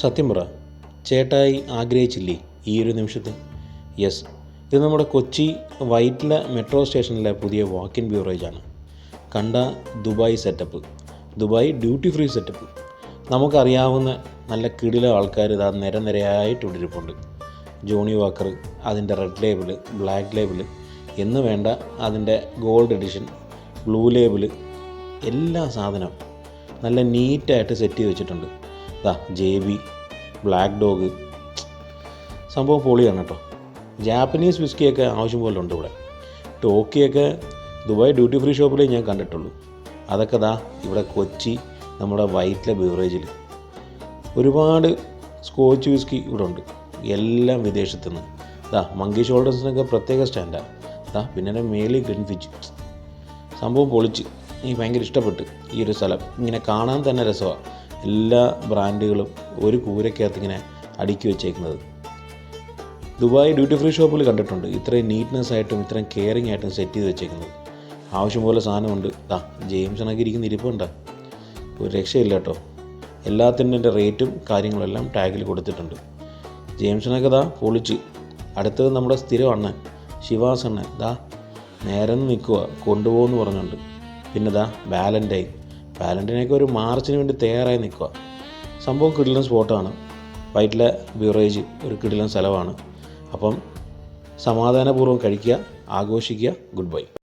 സത്യം പറ, ചേട്ടായി ആഗ്രഹിച്ചില്ലേ ഈ ഒരു നിമിഷത്തിൽ? യെസ്, ഇത് നമ്മുടെ കൊച്ചി വൈറ്റില മെട്രോ സ്റ്റേഷനിലെ പുതിയ വാക്ക് ഇൻ ബ്യൂറേജാണ്. കണ്ട Dubai setup, Dubai duty free setup. നമുക്കറിയാവുന്ന നല്ല കിടില ആൾക്കാർ ഇതാ നിരയായിട്ട് ഇട്ടിരിപ്പുണ്ട്. ജോണി വാക്കർ, അതിൻ്റെ റെഡ് ലേബിൾ, ബ്ലാക്ക് ലേബിൾ എന്ന് വേണ്ട, അതിൻ്റെ ഗോൾഡ് എഡിഷൻ, ബ്ലൂ ലേബിൾ, എല്ലാ സാധനവും നല്ല നീറ്റായിട്ട് സെറ്റ് ചെയ്ത് വെച്ചിട്ടുണ്ട്. ഇതാ JB, ബ്ലാക്ക് ഡോഗ്, സംഭവം പൊളിയാണ് കേട്ടോ. ജാപ്പനീസ് വിസ്കിയൊക്കെ ആവശ്യം പോലെ ഉണ്ട് ഇവിടെ. ടോക്കിയൊക്കെ ദുബായ് ഡ്യൂട്ടി ഫ്രീ ഷോപ്പിലേ ഞാൻ കണ്ടിട്ടുള്ളൂ. അതൊക്കെ ദാ ഇവിടെ കൊച്ചി നമ്മുടെ വൈറ്റില ബീവറേജിൽ ഒരുപാട് സ്കോച്ച് വിസ്കി ഇവിടെ ഉണ്ട്, എല്ലാം വിദേശത്തു നിന്ന്. മങ്കി ഷോൾഡേഴ്സിനൊക്കെ പ്രത്യേക സ്റ്റാൻഡാണ്. പിന്നെ മേലി ഗ്രിൻഫിച്ച്, സംഭവം പൊളിച്ച്. എനിക്ക് ഭയങ്കര ഇഷ്ടപ്പെട്ട് ഈ ഒരു സ്ഥലം. ഇങ്ങനെ കാണാൻ തന്നെ രസമാണ്. എല്ലാ ബ്രാൻഡുകളും ഒരു കൂരയ്ക്കകത്ത് ഇങ്ങനെ അടുക്കി വെച്ചേക്കുന്നത്. ദുബായ് ഡ്യൂട്ടി ഫ്രീ ഷോപ്പിൽ കണ്ടിട്ടുണ്ട് ഇത്രയും നീറ്റ്നെസ് ആയിട്ടും ഇത്രയും കെയറിങ് ആയിട്ടും സെറ്റ് ചെയ്ത് വെച്ചേക്കുന്നത്. ആവശ്യം പോലെ സാധനമുണ്ട്. ജെയിംസണൊക്കെ ഇരിക്കുന്ന ഇരിപ്പുണ്ട്, ഒരു രക്ഷയില്ല കേട്ടോ. എല്ലാത്തിൻ്റെ റേറ്റും കാര്യങ്ങളെല്ലാം ടാഗിൽ കൊടുത്തിട്ടുണ്ട്. ജെയിംസണൊക്കെ പൊളിച്ച്. അടുത്തത് നമ്മുടെ സ്ഥിരം അണ്ണൻ ശിവാസ് അണ്ണൻ നേരെ നിൽക്കുക, കൊണ്ടുപോകുമെന്ന് പറഞ്ഞുകൊണ്ട്. പിന്നെ വാലൻറ്റൈനൊക്കെ ഒരു മാർച്ചിന് വേണ്ടി തയ്യാറായി നിൽക്കുക. സംഭവം കിടിലൻ സ്പോട്ടാണ്. വൈറ്റില ബീവറേജ് ഒരു കിടിലൻ സ്ഥലമാണ്. അപ്പം സമാധാനപൂർവ്വം കഴിക്കുക, ആഘോഷിക്കുക. Good bye.